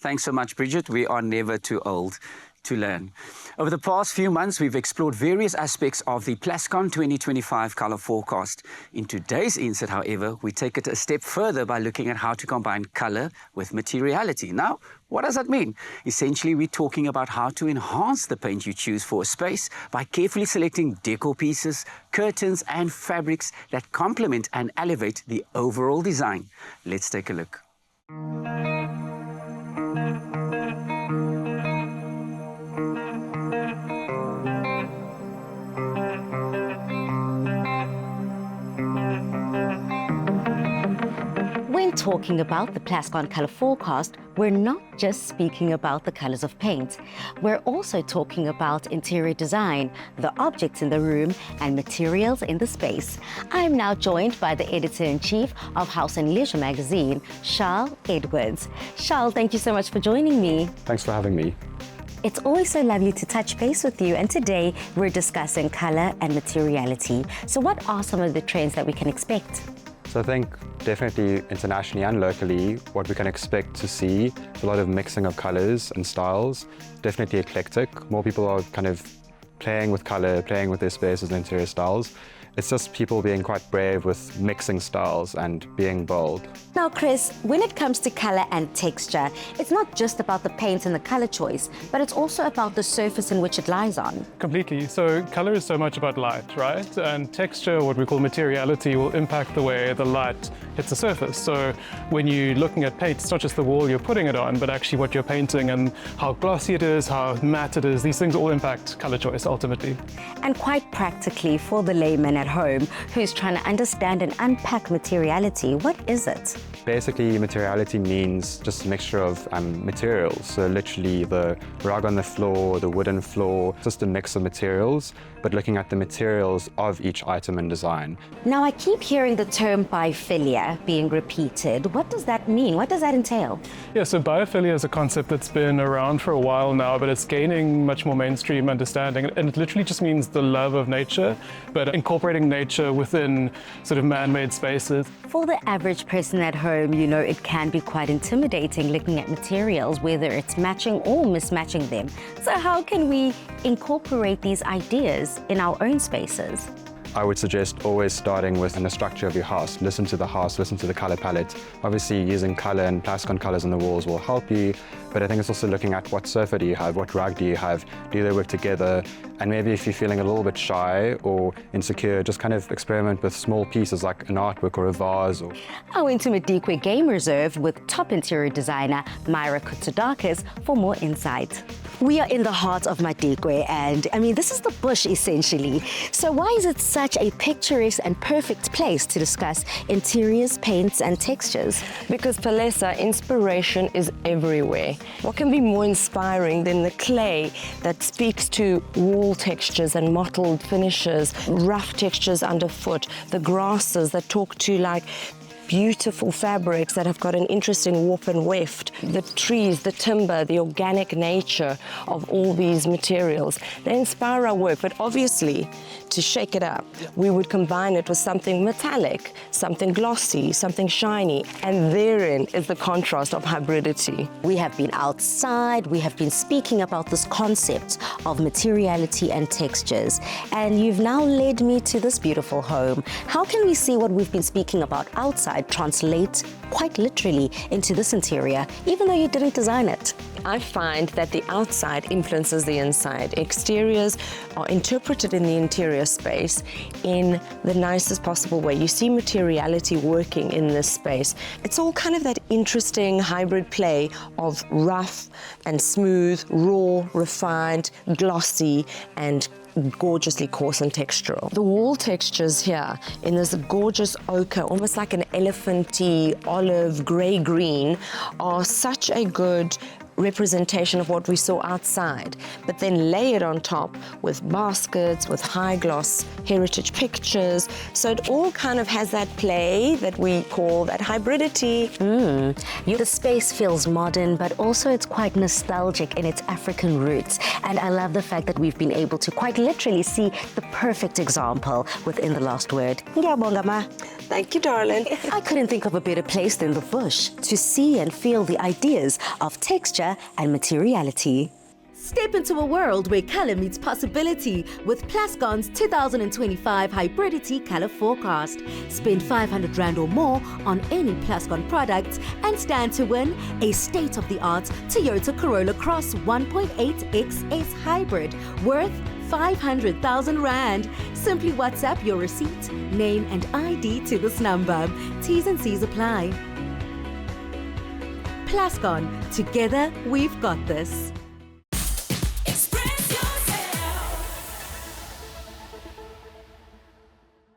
Thanks so much, Bridget. We are never too old to learn. Over the past few months, we've explored various aspects of the Plascon 2025 colour forecast. In today's insert, however, we take it a step further by looking at how to combine colour with materiality. Now, what does that mean? Essentially, we're talking about how to enhance the paint you choose for a space by carefully selecting decor pieces, curtains and fabrics that complement and elevate the overall design. Let's take a look. When talking about the Plascon colour forecast, we're not just speaking about the colours of paint. We're also talking about interior design, the objects in the room and materials in the space. I'm now joined by the editor-in-chief of House and Leisure magazine, Charles Edwards. Charles, thank you so much for joining me. Thanks for having me. It's always so lovely to touch base with you, and today we're discussing colour and materiality. So what are some of the trends that we can expect? So I think definitely internationally and locally, what we can expect to see is a lot of mixing of colours and styles, definitely eclectic. More people are kind of playing with colour, playing with their spaces and interior styles. It's just people being quite brave with mixing styles and being bold. Now, Chris, when it comes to colour and texture, it's not just about the paint and the colour choice, but it's also about the surface in which it lies on. Completely. So colour is so much about light, right? And texture, what we call materiality, will impact the way the light hits the surface. So when you're looking at paint, it's not just the wall you're putting it on, but actually what you're painting and how glossy it is, how matte it is. These things all impact colour choice ultimately. And quite practically, for the layman at home who's trying to understand and unpack materiality, what is it? Basically, materiality means just a mixture of materials. So literally the rug on the floor, the wooden floor, just a mix of materials, but looking at the materials of each item and design. Now, I keep hearing the term biophilia being repeated. What does that mean? What does that entail? Yeah, so biophilia is a concept that's been around for a while now, but it's gaining much more mainstream understanding. And it literally just means the love of nature, but incorporating nature within sort of man-made spaces. For the average person at home, you know, it can be quite intimidating looking at materials, whether it's matching or mismatching them. So how can we incorporate these ideas in our own spaces? I would suggest always starting with the structure of your house. Listen to the house, listen to the colour palette. Obviously, using colour and Plascon colours on the walls will help you, but I think it's also looking at what sofa do you have, what rug do you have, do they work together? And maybe if you're feeling a little bit shy or insecure, just kind of experiment with small pieces like an artwork or a vase. I went to Madikwe Game Reserve with top interior designer Myra Kutsadakis for more insight. We are in the heart of Madikwe, and I mean, this is the bush essentially. So why is it such a picturesque and perfect place to discuss interiors, paints and textures? Because Palesa, inspiration is everywhere. What can be more inspiring than the clay that speaks to wall textures and mottled finishes, rough textures underfoot, the grasses that talk to like beautiful fabrics that have got an interesting warp and weft, the trees, the timber, the organic nature of all these materials. They inspire our work, but obviously, to shake it up, we would combine it with something metallic, something glossy, something shiny, and therein is the contrast of hybridity. We have been outside, we have been speaking about this concept of materiality and textures, and you've now led me to this beautiful home. How can we see what we've been speaking about outside translate quite literally into this interior, even though you didn't design it? I find that the outside influences the inside. Exteriors are interpreted in the interior space in the nicest possible way. You see materiality working in this space. It's all kind of that interesting hybrid play of rough and smooth, raw, refined, glossy, and gorgeously coarse and textural. The wall textures here in this gorgeous ochre, almost like an elephanty olive grey-green, are such a good representation of what we saw outside, but then lay it on top with baskets, with high gloss heritage pictures. So it all kind of has that play that we call that hybridity. The space feels modern, but also it's quite nostalgic in its African roots. And I love the fact that we've been able to quite literally see the perfect example within the last word. Ngiyabonga, ma. Thank you, darling. I couldn't think of a better place than the bush to see and feel the ideas of texture and materiality. Step into a world where color meets possibility with Plascon's 2025 Hybridity Color Forecast. Spend 500 Rand or more on any Plascon products and stand to win a state-of-the-art Toyota Corolla Cross 1.8 XS Hybrid worth 500,000 Rand. Simply WhatsApp your receipt, name and ID to this number. T's and C's apply. Plascon, together we've got this.